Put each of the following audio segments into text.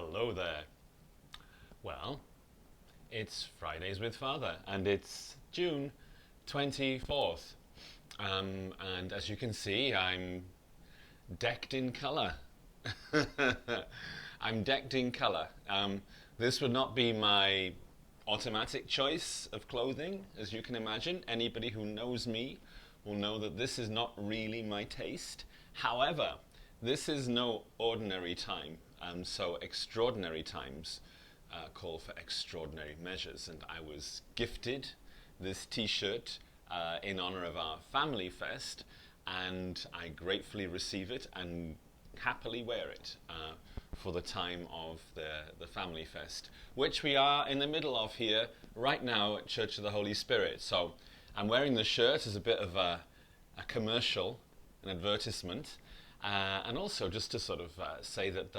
Hello there. Well, it's Fridays with Father, and it's June 24th. And as you can see, I'm decked in colour. I'm decked in colour. This would not be my automatic choice of clothing, as you can imagine. Anybody who knows me will know that this is not really my taste. However, this is no ordinary time, so extraordinary times call for extraordinary measures. And I was gifted this T-shirt in honor of our family fest, and I gratefully receive it and happily wear it for the time of the family fest, which we are in the middle of here right now at Church of the Holy Spirit. So I'm wearing the shirt as a bit of a commercial, an advertisement, and also just to sort of say that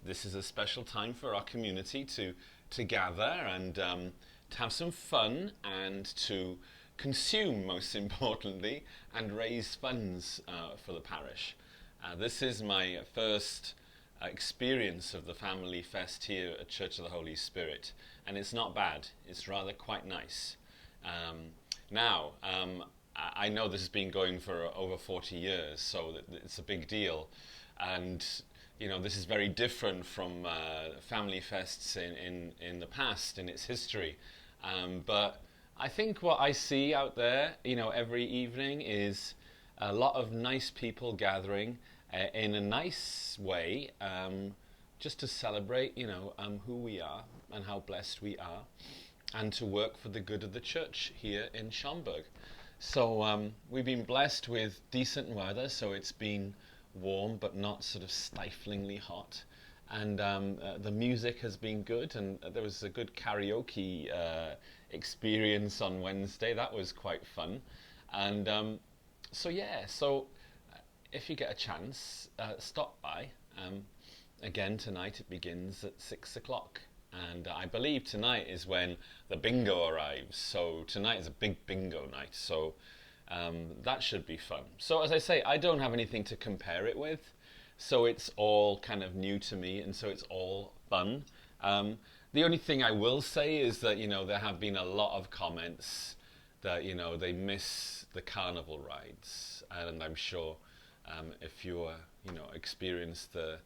this is a special time for our community to gather and to have some fun and to consume, most importantly, and raise funds for the parish. This is my first experience of the Family Fest here at Church of the Holy Spirit, and it's not bad. It's rather quite nice. Now, I know this has been going for over 40 years, so it's a big deal, and you know, this is very different from family fests in the past, in its history. But I think what I see out there, you know, every evening is a lot of nice people gathering in a nice way, just to celebrate, you know, who we are and how blessed we are, and to work for the good of the church here in Schaumburg. So we've been blessed with decent weather, so it's been warm but not sort of stiflingly hot, and the music has been good, and there was a good karaoke experience on Wednesday. That was quite fun, and so if you get a chance, stop by. Again, tonight it begins at 6 o'clock, and I believe tonight is when the bingo arrives, so tonight is a big bingo night, so that should be fun. So as I say, I don't have anything to compare it with, so it's all kind of new to me, and so it's all fun. The only thing I will say is that, you know, there have been a lot of comments that, you know, they miss the carnival rides, and I'm sure if you you know, experienced the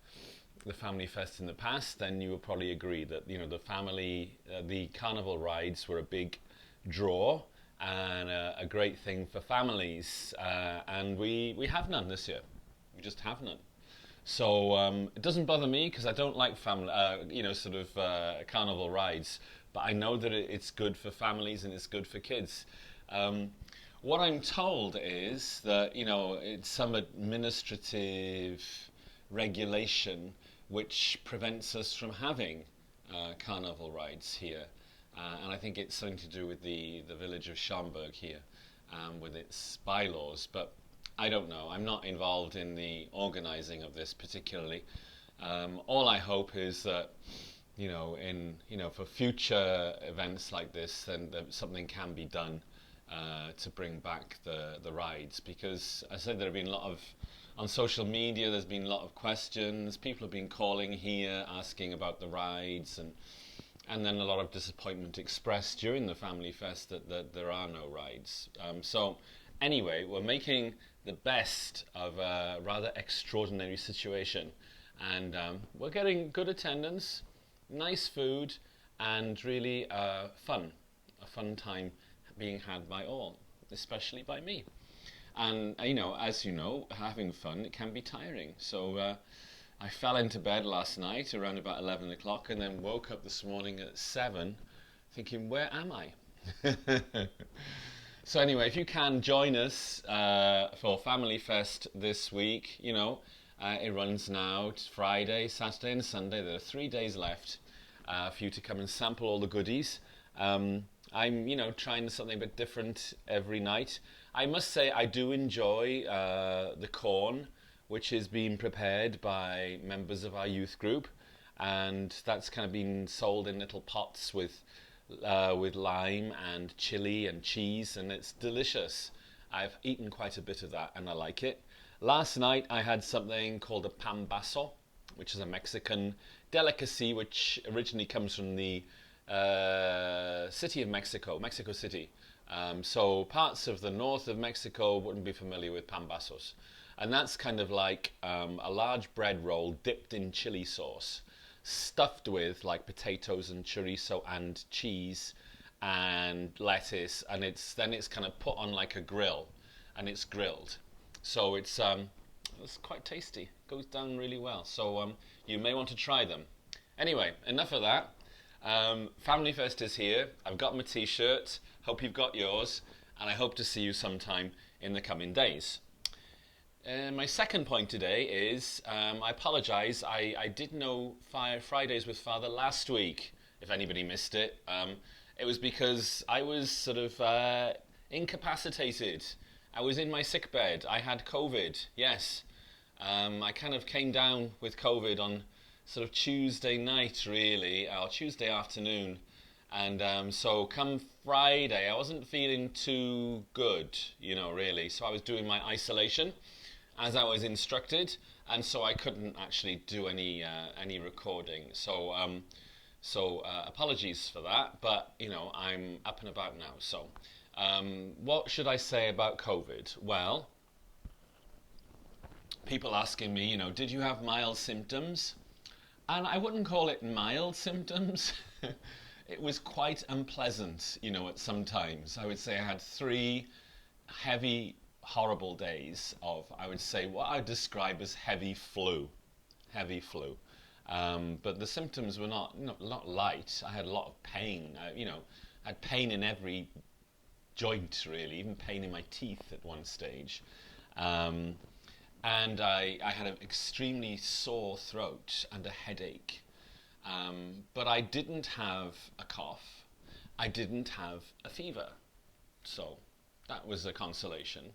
family fest in the past, then you will probably agree that, you know, the carnival rides were a big draw and a great thing for families, and we have none this year. We just have none. So it doesn't bother me because I don't like family, you know, sort of carnival rides. But I know that it's good for families and it's good for kids. What I'm told is that, you know, it's some administrative regulation which prevents us from having carnival rides here. And I think it's something to do with the village of Schaumburg here, with its bylaws. But I don't know. I'm not involved in the organising of this particularly. All I hope is that, you know, for future events like this, then something can be done to bring back the rides, because I said there have been a lot of, on social media there's been a lot of questions. People have been calling here asking about the rides, and then a lot of disappointment expressed during the Family Fest that there are no rides. So anyway, we're making the best of a rather extraordinary situation, and we're getting good attendance, nice food, and really a fun time being had by all, especially by me. And you know, as you know, having fun, it can be tiring. So I fell into bed last night around about 11 o'clock, and then woke up this morning at 7 thinking, where am I? So anyway, if you can join us for Family Fest this week, you know, it runs now. It's Friday, Saturday and Sunday. There are 3 days left for you to come and sample all the goodies. I'm, you know, trying something a bit different every night. I must say I do enjoy the corn, which is being prepared by members of our youth group, and that's kind of been sold in little pots with lime and chili and cheese, and it's delicious. I've eaten quite a bit of that and I like it. Last night I had something called a pambasso, which is a Mexican delicacy which originally comes from the city of Mexico, Mexico City. So parts of the north of Mexico wouldn't be familiar with pambazos. And that's kind of like a large bread roll dipped in chili sauce, stuffed with like potatoes and chorizo and cheese and lettuce, and it's kind of put on like a grill, and it's grilled. So it's quite tasty. Goes down really well. So you may want to try them. Anyway, enough of that. Family Fest is here. I've got my t-shirt. Hope you've got yours, and I hope to see you sometime in the coming days. My second point today is I apologise. I did know Fridays with Father last week. If anybody missed it, it was because I was sort of incapacitated. I was in my sick bed. I had COVID. Yes, I kind of came down with COVID on sort of Tuesday night, really, or Tuesday afternoon. And so come Friday, I wasn't feeling too good, really. So I was doing my isolation as I was instructed, and so I couldn't actually do any recording. So apologies for that, but I'm up and about now. So what should I say about COVID? Well, people asking me, did you have mild symptoms? And I wouldn't call it mild symptoms. It was quite unpleasant, at some times. I would say I had 3 heavy, horrible days of, I would say, what I would describe as heavy flu. Heavy flu. But the symptoms were not light. I had a lot of pain. I had pain in every joint, really, even pain in my teeth at one stage. And I had an extremely sore throat and a headache. But I didn't have a cough. I didn't have a fever. So that was a consolation.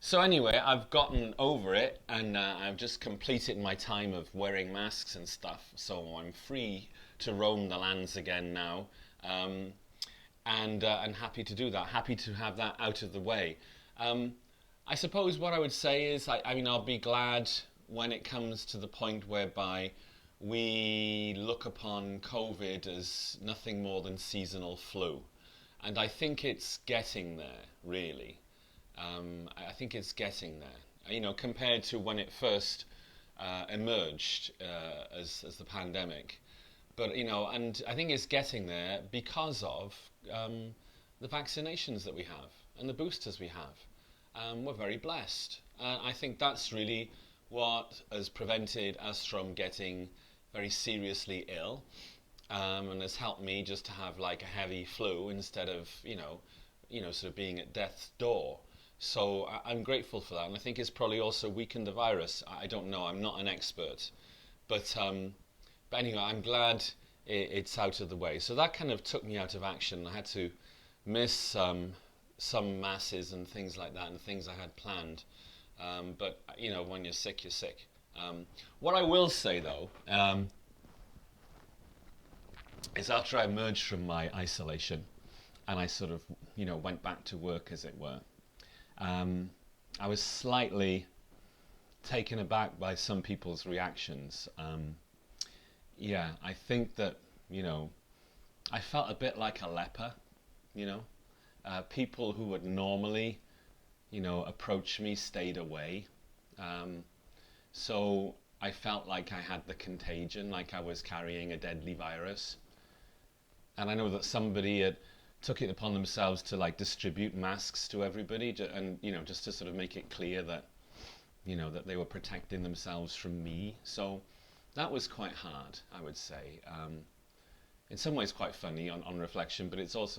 So anyway, I've gotten over it, and I've just completed my time of wearing masks and stuff. So I'm free to roam the lands again now. And happy to do that. Happy to have that out of the way. I suppose what I would say is, I'll be glad when it comes to the point whereby we look upon COVID as nothing more than seasonal flu. And I think it's getting there, really. I think it's getting there. Compared to when it first emerged as the pandemic. But, and I think it's getting there because of the vaccinations that we have and the boosters we have. We're very blessed. I think that's really what has prevented us from getting very seriously ill, and has helped me just to have like a heavy flu instead of, sort of being at death's door. So I'm grateful for that, and I think it's probably also weakened the virus. I don't know, I'm not an expert. But anyway, I'm glad it's out of the way. So that kind of took me out of action. I had to miss some masses and things like that, and things I had planned. But when you're sick, you're sick. What I will say though is after I emerged from my isolation and I sort of went back to work, as it were, I was slightly taken aback by some people's reactions. I think that I felt a bit like a leper. People who would normally approach me stayed away. So I felt like I had the contagion, like I was carrying a deadly virus. And I know that somebody had took it upon themselves to like distribute masks to everybody, and just to sort of make it clear that that they were protecting themselves from me. So that was quite hard, I would say. In some ways quite funny on reflection, but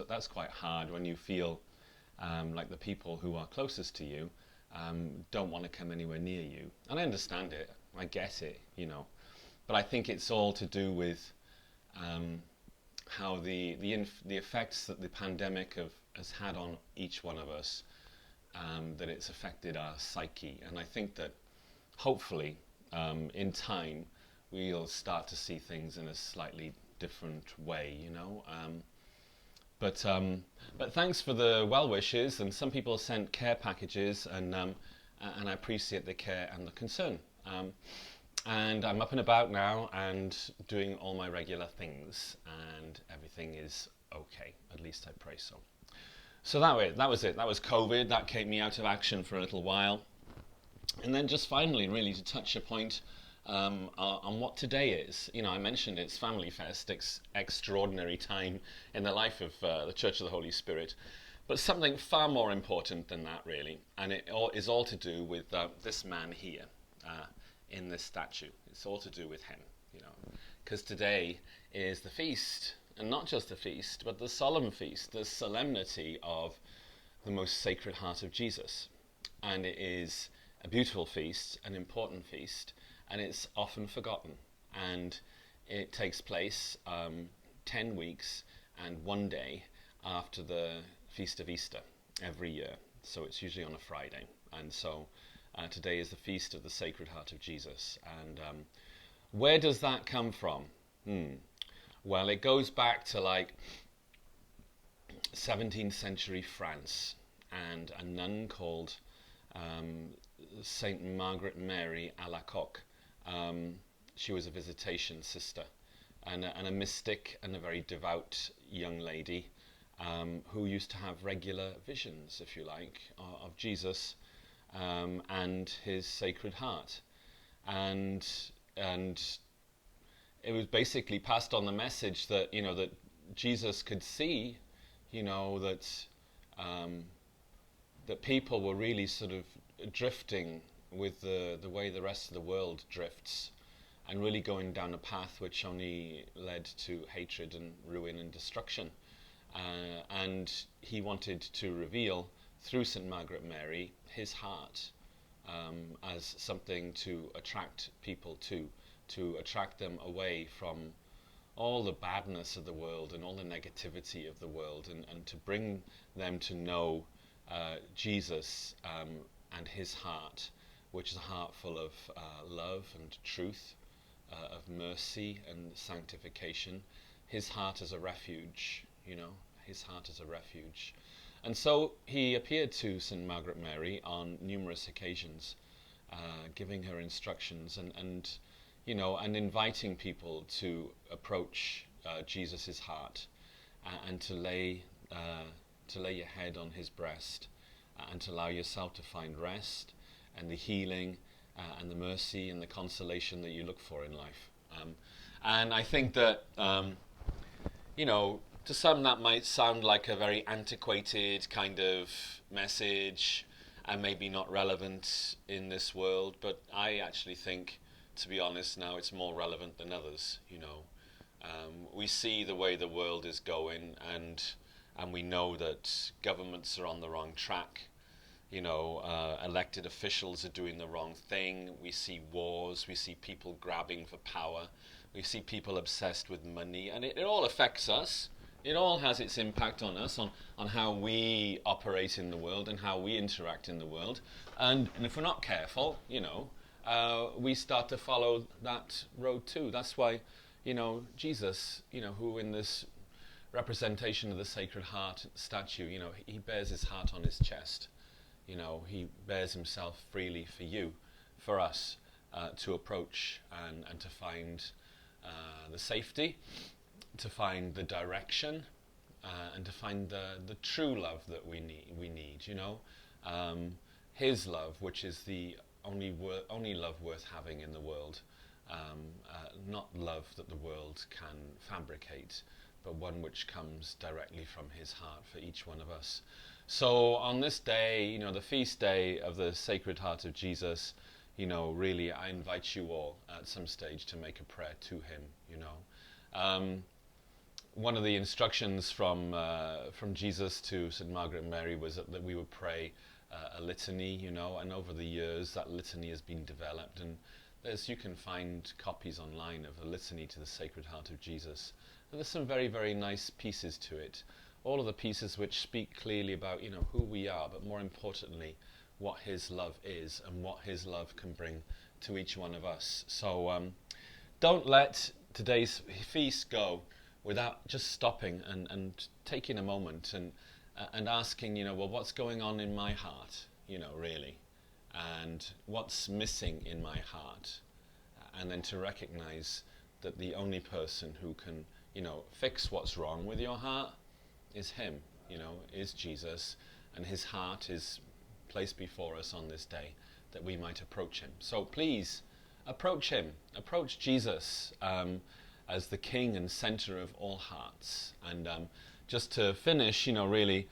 that's quite hard when you feel like the people who are closest to you don't want to come anywhere near you. And I understand it, I get it, but I think it's all to do with how the effects that the pandemic has had on each one of us, that it's affected our psyche. And I think that hopefully in time we'll start to see things in a slightly different way, But thanks for the well wishes, and some people sent care packages, and I appreciate the care and the concern. And I'm up and about now and doing all my regular things, and everything is okay. At least I pray so. So that was it. That was COVID. That kept me out of action for a little while. And then just finally, really, to touch a point on what today is. You know, I mentioned it's Family Fest, extraordinary time in the life of the Church of the Holy Spirit. But something far more important than that, really, and it is all to do with this man here in this statue. It's all to do with him, you know, because today is the feast, and not just the feast, but the solemn feast, the solemnity of the most Sacred Heart of Jesus. And it is a beautiful feast, an important feast, and it's often forgotten. And it takes place 10 weeks and 1 day after the Feast of Easter every year. So it's usually on a Friday. And so today is the Feast of the Sacred Heart of Jesus. And where does that come from? Well, it goes back to like 17th century France, and a nun called Saint Margaret Mary Alacoque. She was a visitation sister and a mystic and a very devout young lady who used to have regular visions, if you like, of Jesus and his Sacred Heart. And it was basically passed on the message that, you know, that Jesus could see, you know, that that people were really sort of drifting with the way the rest of the world drifts, and really going down a path which only led to hatred and ruin and destruction. And he wanted to reveal through St. Margaret Mary his heart as something to attract people to attract them away from all the badness of the world and all the negativity of the world, and to bring them to know Jesus and his heart, which is a heart full of love and truth, of mercy and sanctification. His heart as a refuge, you know, his heart as a refuge. And so he appeared to St. Margaret Mary on numerous occasions, giving her instructions and you know, and inviting people to approach Jesus' heart and to lay your head on his breast and to allow yourself to find rest and the healing and the mercy and the consolation that you look for in life. And I think that, you know, to some that might sound like a very antiquated kind of message and maybe not relevant in this world, but I actually think, to be honest, now it's more relevant than others. You know, we see the way the world is going, and we know that governments are on the wrong track. You know, elected officials are doing the wrong thing. We see wars. We see people grabbing for power. We see people obsessed with money, and it all affects us. It all has its impact on us, on how we operate in the world and how we interact in the world. And if we're not careful, you know, we start to follow that road too. That's why, you know, Jesus, you know, who in this representation of the Sacred Heart statue, you know, he bears his heart on his chest. You know, he bears himself freely for you, for us, to approach and to find the safety, to find the direction, and to find the true love that we need, you know. His love, which is the only love worth having in the world, not love that the world can fabricate, but one which comes directly from his heart for each one of us. So on this day, you know, the feast day of the Sacred Heart of Jesus, you know, really I invite you all at some stage to make a prayer to him, you know. One of the instructions from Jesus to St. Margaret Mary was that we would pray a litany, you know, and over the years that litany has been developed, and you can find copies online of the litany to the Sacred Heart of Jesus. And there's some very, very nice pieces to it. All of the pieces which speak clearly about, you know, who we are, but more importantly, what his love is and what his love can bring to each one of us. So don't let today's feast go without just stopping and taking a moment and asking, you know, well, what's going on in my heart, you know, really, and what's missing in my heart, and then to recognize that the only person who can, fix what's wrong with your heart is him, is Jesus, and his heart is placed before us on this day that we might approach him. So please, approach him, approach Jesus as the King and center of all hearts. And just to finish, really,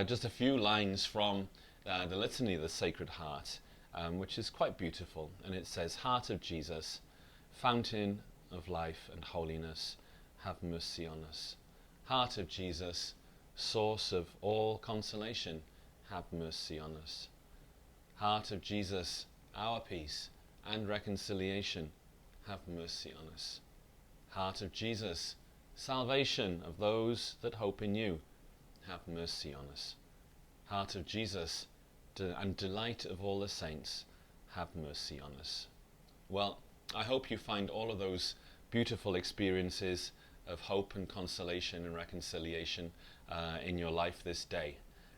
just a few lines from the Litany of the Sacred Heart, which is quite beautiful. And it says, "Heart of Jesus, fountain of life and holiness, have mercy on us. Heart of Jesus, source of all consolation, have mercy on us. Heart of Jesus, our peace and reconciliation, have mercy on us. Heart of Jesus, salvation of those that hope in you, have mercy on us. Heart of Jesus, and delight of all the saints, have mercy on us." Well, I hope you find all of those beautiful experiences of hope and consolation and reconciliation in your life this day.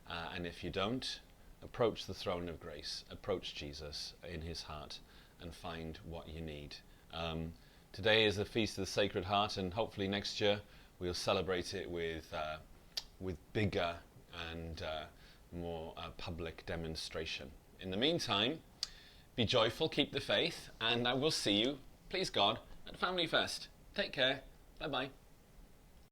And if you don't, approach the throne of grace, approach Jesus in his heart and find what you need. Today is the Feast of the Sacred Heart, and hopefully next year we'll celebrate it with bigger and more public demonstration. In the meantime, be joyful, keep the faith, and I will see you, please God, at Family Fest. Take care. Bye-bye.